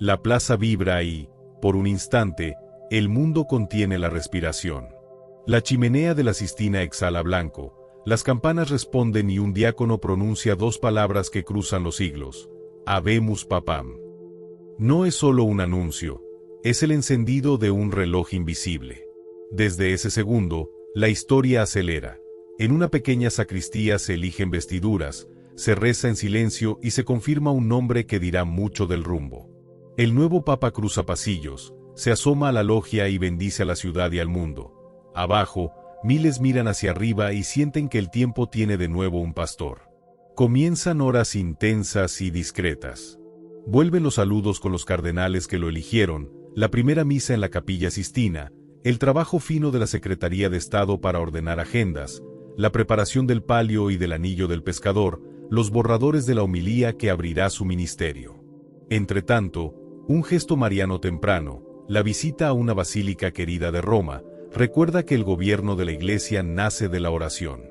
La plaza vibra y, por un instante, el mundo contiene la respiración. La chimenea de la Sistina exhala blanco, las campanas responden y un diácono pronuncia dos palabras que cruzan los siglos: Habemus Papam. No es solo un anuncio, es el encendido de un reloj invisible. Desde ese segundo, la historia acelera. En una pequeña sacristía se eligen vestiduras, se reza en silencio y se confirma un nombre que dirá mucho del rumbo. El nuevo papa cruza pasillos, se asoma a la logia y bendice a la ciudad y al mundo. Abajo, miles miran hacia arriba y sienten que el tiempo tiene de nuevo un pastor. Comienzan horas intensas y discretas. Vuelven los saludos con los cardenales que lo eligieron, la primera misa en la Capilla Sistina, el trabajo fino de la Secretaría de Estado para ordenar agendas, la preparación del palio y del anillo del pescador, los borradores de la homilía que abrirá su ministerio. Entretanto, un gesto mariano temprano, la visita a una basílica querida de Roma, recuerda que el gobierno de la Iglesia nace de la oración.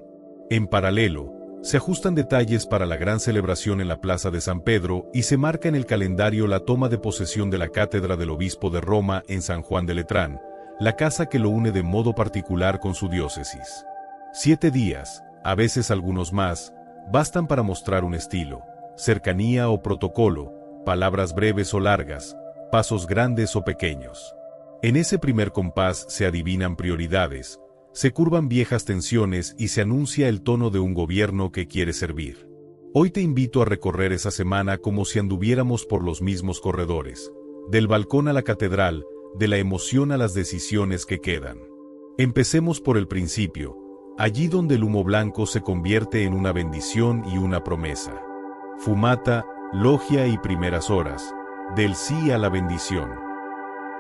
En paralelo, se ajustan detalles para la gran celebración en la Plaza de San Pedro y se marca en el calendario la toma de posesión de la cátedra del obispo de Roma en San Juan de Letrán, la casa que lo une de modo particular con su diócesis. 7 días, a veces algunos más, bastan para mostrar un estilo, cercanía o protocolo, palabras breves o largas, pasos grandes o pequeños. En ese primer compás se adivinan prioridades, se curvan viejas tensiones y se anuncia el tono de un gobierno que quiere servir. Hoy te invito a recorrer esa semana como si anduviéramos por los mismos corredores, del balcón a la catedral, de la emoción a las decisiones que quedan. Empecemos por el principio, allí donde el humo blanco se convierte en una bendición y una promesa. Fumata, logia y primeras horas, del sí a la bendición.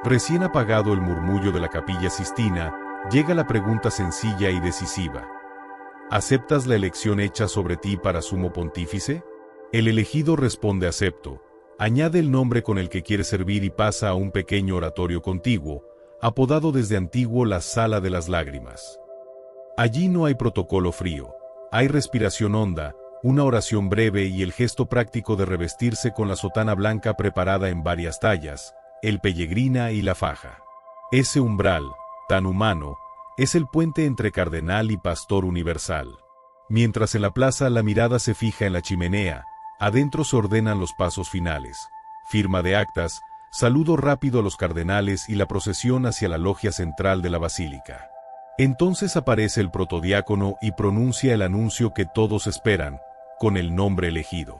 Recién apagado el murmullo de la Capilla Sistina, llega la pregunta sencilla y decisiva. ¿Aceptas la elección hecha sobre ti para sumo pontífice? El elegido responde acepto, añade el nombre con el que quiere servir y pasa a un pequeño oratorio contiguo, apodado desde antiguo la Sala de las Lágrimas. Allí no hay protocolo frío, hay respiración honda, una oración breve y el gesto práctico de revestirse con la sotana blanca preparada en varias tallas, el pellegrina y la faja. Ese umbral, tan humano, es el puente entre cardenal y pastor universal. Mientras en la plaza la mirada se fija en la chimenea, adentro se ordenan los pasos finales, firma de actas, saludo rápido a los cardenales y la procesión hacia la logia central de la basílica. Entonces aparece el protodiácono y pronuncia el anuncio que todos esperan, con el nombre elegido.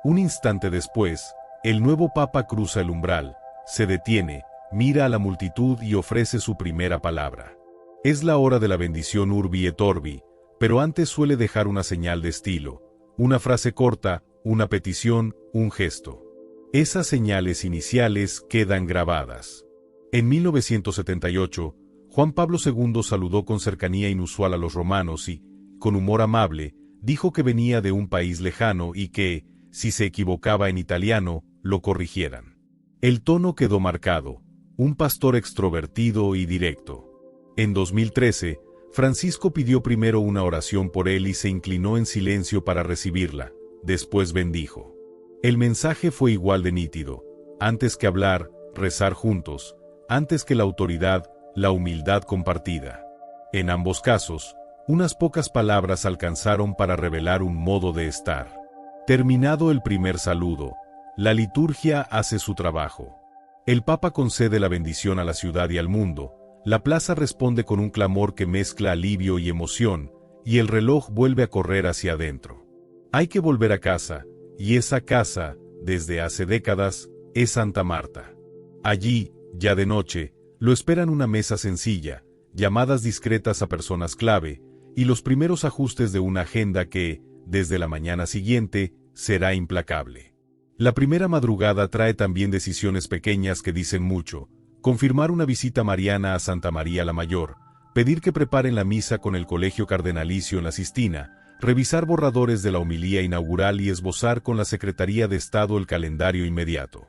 Un instante después, el nuevo papa cruza el umbral, se detiene, mira a la multitud y ofrece su primera palabra. Es la hora de la bendición Urbi et Orbi, pero antes suele dejar una señal de estilo, una frase corta, una petición, un gesto. Esas señales iniciales quedan grabadas. En 1978, Juan Pablo II saludó con cercanía inusual a los romanos y, con humor amable, dijo que venía de un país lejano y que, si se equivocaba en italiano, lo corrigieran. El tono quedó marcado, un pastor extrovertido y directo. En 2013, Francisco pidió primero una oración por él y se inclinó en silencio para recibirla, después bendijo. El mensaje fue igual de nítido, antes que hablar, rezar juntos, antes que la autoridad, la humildad compartida. En ambos casos, unas pocas palabras alcanzaron para revelar un modo de estar. Terminado el primer saludo, la liturgia hace su trabajo. El Papa concede la bendición a la ciudad y al mundo, la plaza responde con un clamor que mezcla alivio y emoción, y el reloj vuelve a correr hacia adentro. Hay que volver a casa, y esa casa, desde hace décadas, es Santa Marta. Allí, ya de noche, lo esperan una mesa sencilla, llamadas discretas a personas clave, y los primeros ajustes de una agenda que, desde la mañana siguiente, será implacable. La primera madrugada trae también decisiones pequeñas que dicen mucho: confirmar una visita mariana a Santa María la Mayor, pedir que preparen la misa con el colegio cardenalicio en la Sistina, revisar borradores de la homilía inaugural y esbozar con la Secretaría de Estado el calendario inmediato.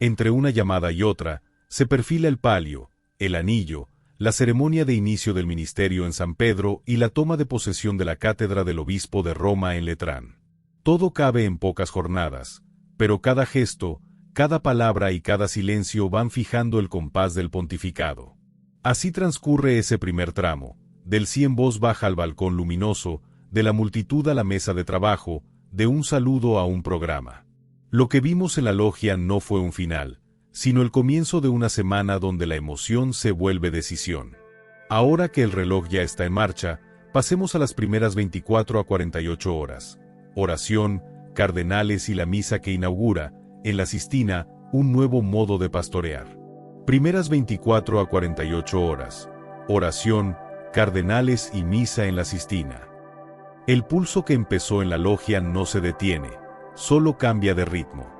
Entre una llamada y otra, se perfila el palio, el anillo, la ceremonia de inicio del ministerio en San Pedro y la toma de posesión de la cátedra del obispo de Roma en Letrán. Todo cabe en pocas jornadas, pero cada gesto, cada palabra y cada silencio van fijando el compás del pontificado. Así transcurre ese primer tramo, del sí en voz baja al balcón luminoso, de la multitud a la mesa de trabajo, de un saludo a un programa. Lo que vimos en la logia no fue un final, sino el comienzo de una semana donde la emoción se vuelve decisión. Ahora que el reloj ya está en marcha, pasemos a las primeras 24 a 48 horas. Oración, cardenales y la misa que inaugura, en la Sistina, un nuevo modo de pastorear. Primeras 24 a 48 horas. Oración, cardenales y misa en la Sistina. El pulso que empezó en la logia no se detiene, solo cambia de ritmo.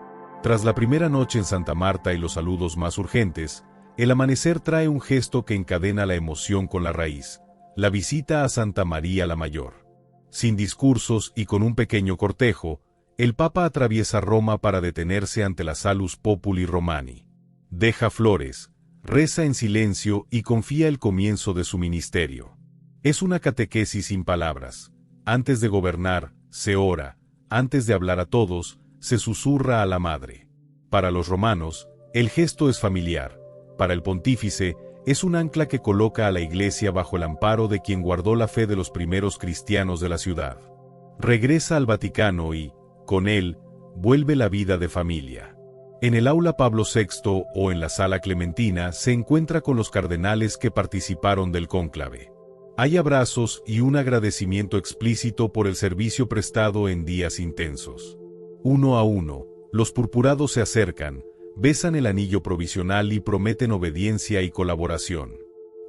Tras la primera noche en Santa Marta y los saludos más urgentes, el amanecer trae un gesto que encadena la emoción con la raíz, la visita a Santa María la Mayor. Sin discursos y con un pequeño cortejo, el Papa atraviesa Roma para detenerse ante la Salus Populi Romani. Deja flores, reza en silencio y confía el comienzo de su ministerio. Es una catequesis sin palabras. Antes de gobernar, se ora, antes de hablar a todos, se susurra a la Madre. Para los romanos, el gesto es familiar. Para el pontífice, es un ancla que coloca a la Iglesia bajo el amparo de quien guardó la fe de los primeros cristianos de la ciudad. Regresa al Vaticano y, con él, vuelve la vida de familia. En el aula Pablo VI o en la sala Clementina se encuentra con los cardenales que participaron del cónclave. Hay abrazos y un agradecimiento explícito por el servicio prestado en días intensos. Uno a uno, los purpurados se acercan, besan el anillo provisional y prometen obediencia y colaboración.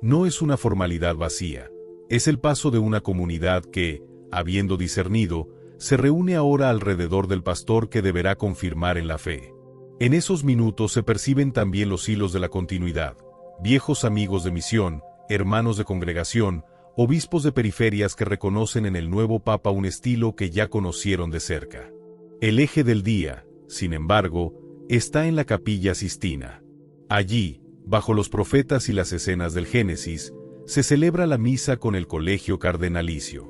No es una formalidad vacía, es el paso de una comunidad que, habiendo discernido, se reúne ahora alrededor del pastor que deberá confirmar en la fe. En esos minutos se perciben también los hilos de la continuidad, viejos amigos de misión, hermanos de congregación, obispos de periferias que reconocen en el nuevo Papa un estilo que ya conocieron de cerca. El eje del día, sin embargo, está en la Capilla Sistina. Allí, bajo los profetas y las escenas del Génesis, se celebra la misa con el colegio cardenalicio.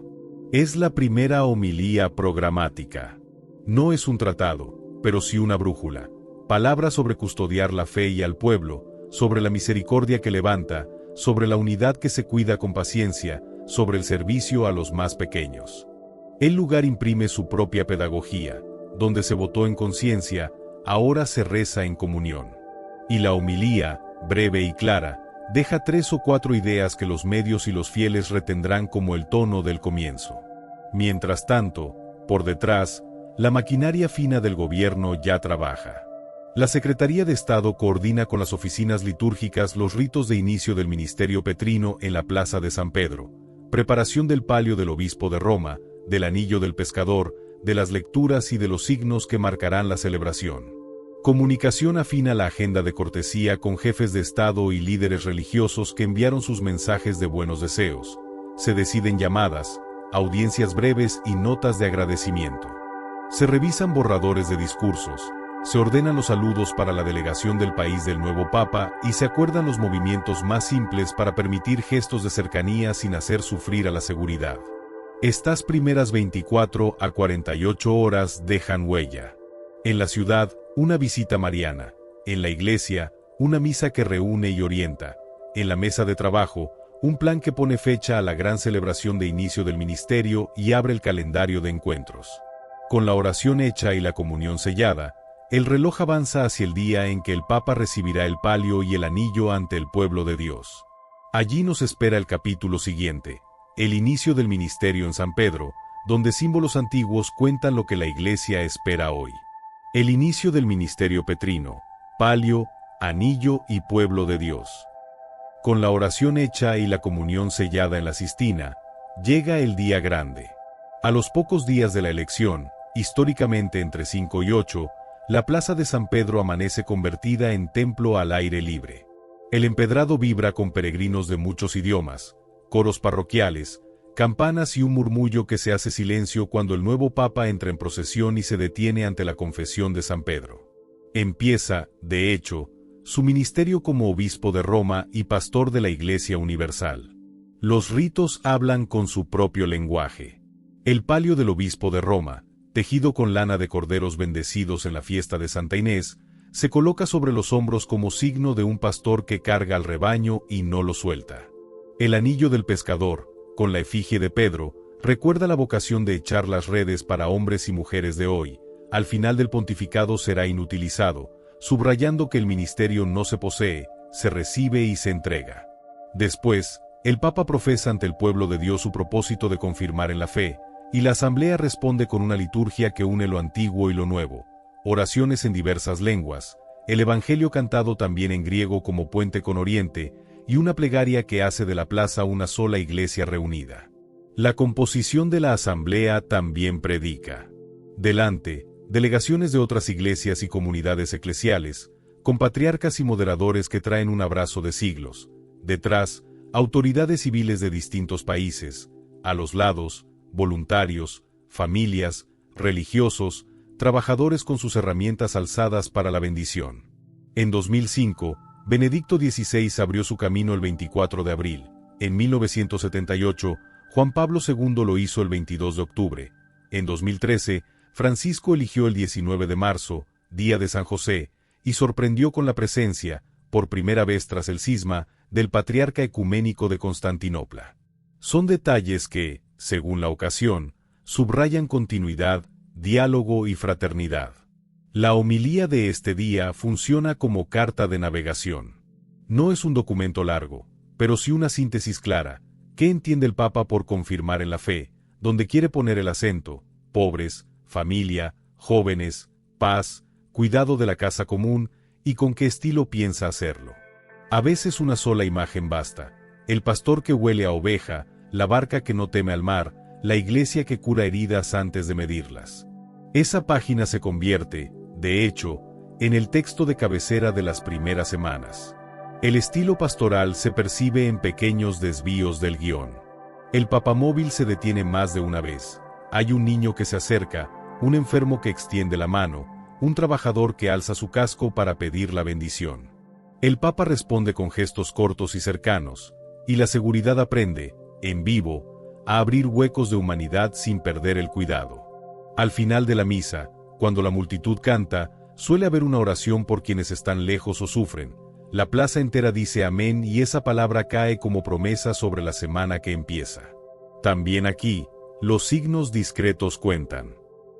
Es la primera homilía programática. No es un tratado, pero sí una brújula. Palabras sobre custodiar la fe y al pueblo, sobre la misericordia que levanta, sobre la unidad que se cuida con paciencia, sobre el servicio a los más pequeños. El lugar imprime su propia pedagogía. Donde se votó en conciencia, ahora se reza en comunión. Y la homilía, breve y clara, deja 3 o 4 ideas que los medios y los fieles retendrán como el tono del comienzo. Mientras tanto, por detrás, la maquinaria fina del gobierno ya trabaja. La Secretaría de Estado coordina con las oficinas litúrgicas los ritos de inicio del ministerio petrino en la Plaza de San Pedro, preparación del palio del obispo de Roma, del anillo del pescador, de las lecturas y de los signos que marcarán la celebración. Comunicación afina la agenda de cortesía con jefes de Estado y líderes religiosos que enviaron sus mensajes de buenos deseos. Se deciden llamadas, audiencias breves y notas de agradecimiento. Se revisan borradores de discursos, se ordenan los saludos para la delegación del país del nuevo Papa y se acuerdan los movimientos más simples para permitir gestos de cercanía sin hacer sufrir a la seguridad. Estas primeras 24 a 48 horas dejan huella. En la ciudad, una visita mariana. En la iglesia, una misa que reúne y orienta. En la mesa de trabajo, un plan que pone fecha a la gran celebración de inicio del ministerio y abre el calendario de encuentros. Con la oración hecha y la comunión sellada, el reloj avanza hacia el día en que el Papa recibirá el palio y el anillo ante el pueblo de Dios. Allí nos espera el capítulo siguiente. El inicio del ministerio en San Pedro, donde símbolos antiguos cuentan lo que la Iglesia espera hoy. El inicio del ministerio petrino, palio, anillo y pueblo de Dios. Con la oración hecha y la comunión sellada en la Sistina, llega el día grande. A los pocos días de la elección, históricamente entre 5 y 8, la plaza de San Pedro amanece convertida en templo al aire libre. El empedrado vibra con peregrinos de muchos idiomas, coros parroquiales, campanas y un murmullo que se hace silencio cuando el nuevo Papa entra en procesión y se detiene ante la confesión de San Pedro. Empieza, de hecho, su ministerio como obispo de Roma y pastor de la Iglesia Universal. Los ritos hablan con su propio lenguaje. El palio del obispo de Roma, tejido con lana de corderos bendecidos en la fiesta de Santa Inés, se coloca sobre los hombros como signo de un pastor que carga al rebaño y no lo suelta. El anillo del pescador, con la efigie de Pedro, recuerda la vocación de echar las redes para hombres y mujeres de hoy. Al final del pontificado será inutilizado, subrayando que el ministerio no se posee, se recibe y se entrega. Después, el Papa profesa ante el pueblo de Dios su propósito de confirmar en la fe, y la asamblea responde con una liturgia que une lo antiguo y lo nuevo, oraciones en diversas lenguas, el evangelio cantado también en griego como puente con Oriente, y una plegaria que hace de la plaza una sola iglesia reunida. La composición de la asamblea también predica. Delante, delegaciones de otras iglesias y comunidades eclesiales, con patriarcas y moderadores que traen un abrazo de siglos. Detrás, autoridades civiles de distintos países. A los lados, voluntarios, familias, religiosos, trabajadores con sus herramientas alzadas para la bendición. En 2005, Benedicto XVI abrió su camino el 24 de abril. En 1978, Juan Pablo II lo hizo el 22 de octubre. En 2013, Francisco eligió el 19 de marzo, día de San José, y sorprendió con la presencia, por primera vez tras el cisma, del patriarca ecuménico de Constantinopla. Son detalles que, según la ocasión, subrayan continuidad, diálogo y fraternidad. La homilía de este día funciona como carta de navegación. No es un documento largo, pero sí una síntesis clara. ¿Qué entiende el Papa por confirmar en la fe? Donde quiere poner el acento: pobres, familia, jóvenes, paz, cuidado de la casa común, y con qué estilo piensa hacerlo. A veces una sola imagen basta: el pastor que huele a oveja, la barca que no teme al mar, la iglesia que cura heridas antes de medirlas. Esa página se convierte, de hecho, en el texto de cabecera de las primeras semanas. El estilo pastoral se percibe en pequeños desvíos del guión. El papamóvil se detiene más de una vez. Hay un niño que se acerca, un enfermo que extiende la mano, un trabajador que alza su casco para pedir la bendición. El Papa responde con gestos cortos y cercanos, y la seguridad aprende, en vivo, a abrir huecos de humanidad sin perder el cuidado. Al final de la misa, cuando la multitud canta, suele haber una oración por quienes están lejos o sufren. La plaza entera dice amén y esa palabra cae como promesa sobre la semana que empieza. También aquí, los signos discretos cuentan.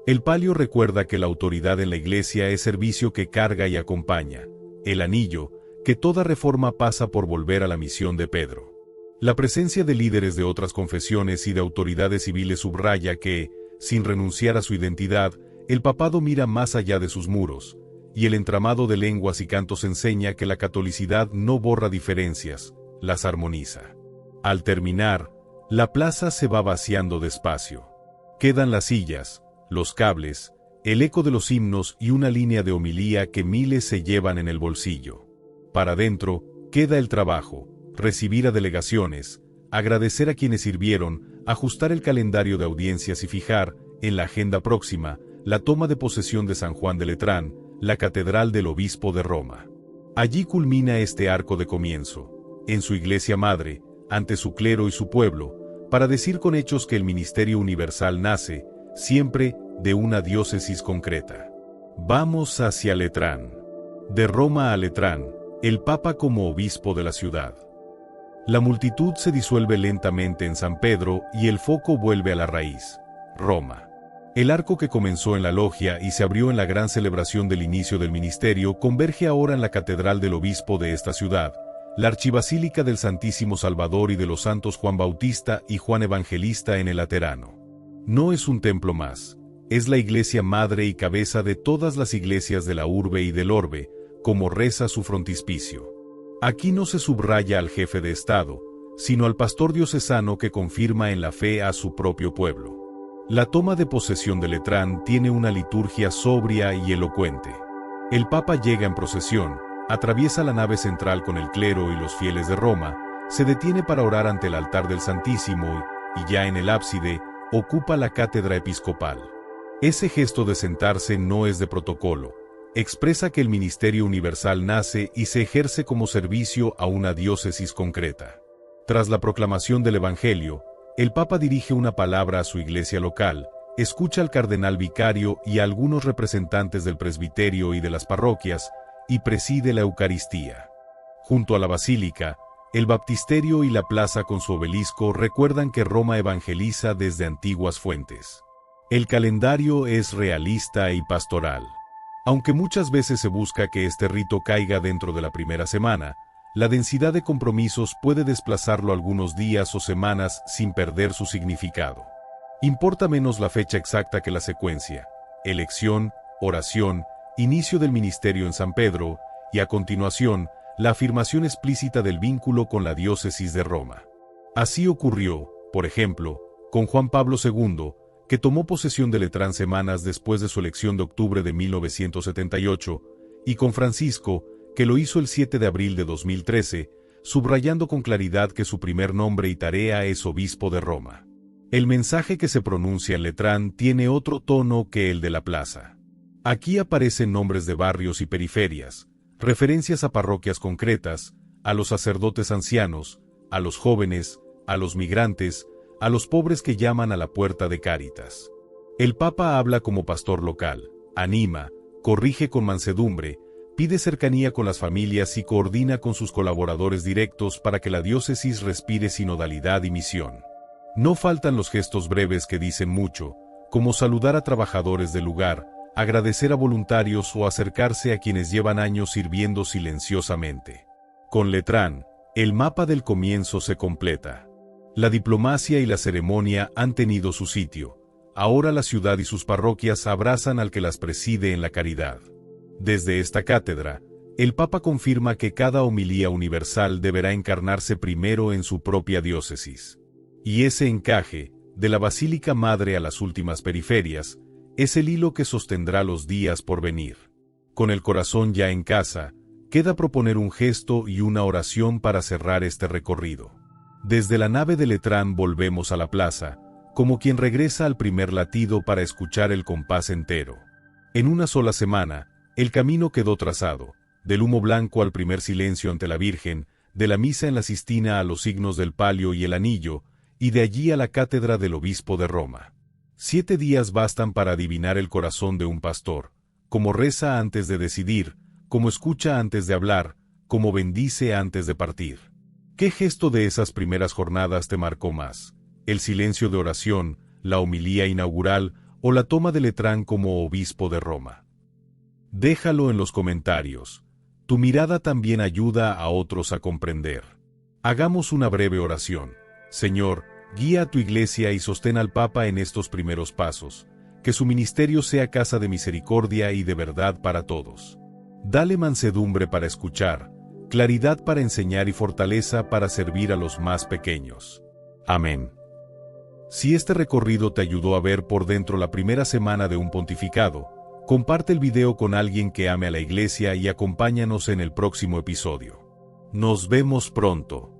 El palio recuerda que la autoridad en la iglesia es servicio que carga y acompaña. El anillo, que toda reforma pasa por volver a la misión de Pedro. La presencia de líderes de otras confesiones y de autoridades civiles subraya que, sin renunciar a su identidad, el papado mira más allá de sus muros, y el entramado de lenguas y cantos enseña que la catolicidad no borra diferencias, las armoniza. Al terminar, la plaza se va vaciando despacio. Quedan las sillas, los cables, el eco de los himnos y una línea de homilía que miles se llevan en el bolsillo. Para dentro, queda el trabajo: recibir a delegaciones, agradecer a quienes sirvieron, ajustar el calendario de audiencias y fijar, en la agenda próxima, la toma de posesión de San Juan de Letrán, la catedral del obispo de Roma. Allí culmina este arco de comienzo, en su iglesia madre, ante su clero y su pueblo, para decir con hechos que el ministerio universal nace, siempre, de una diócesis concreta. Vamos hacia Letrán. De Roma a Letrán, el Papa como obispo de la ciudad. La multitud se disuelve lentamente en San Pedro y el foco vuelve a la raíz: Roma. El arco que comenzó en la logia y se abrió en la gran celebración del inicio del ministerio converge ahora en la catedral del obispo de esta ciudad, la archibasílica del Santísimo Salvador y de los santos Juan Bautista y Juan Evangelista en el Laterano. No es un templo más, es la iglesia madre y cabeza de todas las iglesias de la urbe y del orbe, como reza su frontispicio. Aquí no se subraya al jefe de Estado, sino al pastor diocesano que confirma en la fe a su propio pueblo. La toma de posesión de Letrán tiene una liturgia sobria y elocuente. El Papa llega en procesión, atraviesa la nave central con el clero y los fieles de Roma, se detiene para orar ante el altar del Santísimo y ya en el ábside, ocupa la cátedra episcopal. Ese gesto de sentarse no es de protocolo, expresa que el ministerio universal nace y se ejerce como servicio a una diócesis concreta. Tras la proclamación del Evangelio, el Papa dirige una palabra a su iglesia local, escucha al cardenal vicario y a algunos representantes del presbiterio y de las parroquias, y preside la Eucaristía. Junto a la basílica, el baptisterio y la plaza con su obelisco recuerdan que Roma evangeliza desde antiguas fuentes. El calendario es realista y pastoral. Aunque muchas veces se busca que este rito caiga dentro de la primera semana, la densidad de compromisos puede desplazarlo algunos días o semanas sin perder su significado. Importa menos la fecha exacta que la secuencia: elección, oración, inicio del ministerio en San Pedro, y a continuación, la afirmación explícita del vínculo con la diócesis de Roma. Así ocurrió, por ejemplo, con Juan Pablo II, que tomó posesión de Letrán semanas después de su elección de octubre de 1978, y con Francisco, que lo hizo el 7 de abril de 2013, subrayando con claridad que su primer nombre y tarea es obispo de Roma. El mensaje que se pronuncia en Letrán tiene otro tono que el de la plaza. Aquí aparecen nombres de barrios y periferias, referencias a parroquias concretas, a los sacerdotes ancianos, a los jóvenes, a los migrantes, a los pobres que llaman a la puerta de Cáritas. El Papa habla como pastor local, anima, corrige con mansedumbre, pide cercanía con las familias y coordina con sus colaboradores directos para que la diócesis respire sinodalidad y misión. No faltan los gestos breves que dicen mucho, como saludar a trabajadores del lugar, agradecer a voluntarios o acercarse a quienes llevan años sirviendo silenciosamente. Con Letrán, el mapa del comienzo se completa. La diplomacia y la ceremonia han tenido su sitio. Ahora la ciudad y sus parroquias abrazan al que las preside en la caridad. Desde esta cátedra, el Papa confirma que cada homilía universal deberá encarnarse primero en su propia diócesis. Y ese encaje, de la Basílica Madre a las últimas periferias, es el hilo que sostendrá los días por venir. Con el corazón ya en casa, queda proponer un gesto y una oración para cerrar este recorrido. Desde la nave de Letrán volvemos a la plaza, como quien regresa al primer latido para escuchar el compás entero. En una sola semana, el camino quedó trazado, del humo blanco al primer silencio ante la Virgen, de la misa en la Sistina a los signos del palio y el anillo, y de allí a la cátedra del obispo de Roma. 7 días bastan para adivinar el corazón de un pastor, como reza antes de decidir, como escucha antes de hablar, como bendice antes de partir. ¿Qué gesto de esas primeras jornadas te marcó más? ¿El silencio de oración, la homilía inaugural o la toma de Letrán como obispo de Roma? Déjalo en los comentarios. Tu mirada también ayuda a otros a comprender. Hagamos una breve oración. Señor, guía a tu iglesia y sostén al Papa en estos primeros pasos. Que su ministerio sea casa de misericordia y de verdad para todos. Dale mansedumbre para escuchar, claridad para enseñar y fortaleza para servir a los más pequeños. Amén. Si este recorrido te ayudó a ver por dentro la primera semana de un pontificado, comparte el video con alguien que ame a la iglesia y acompáñanos en el próximo episodio. Nos vemos pronto.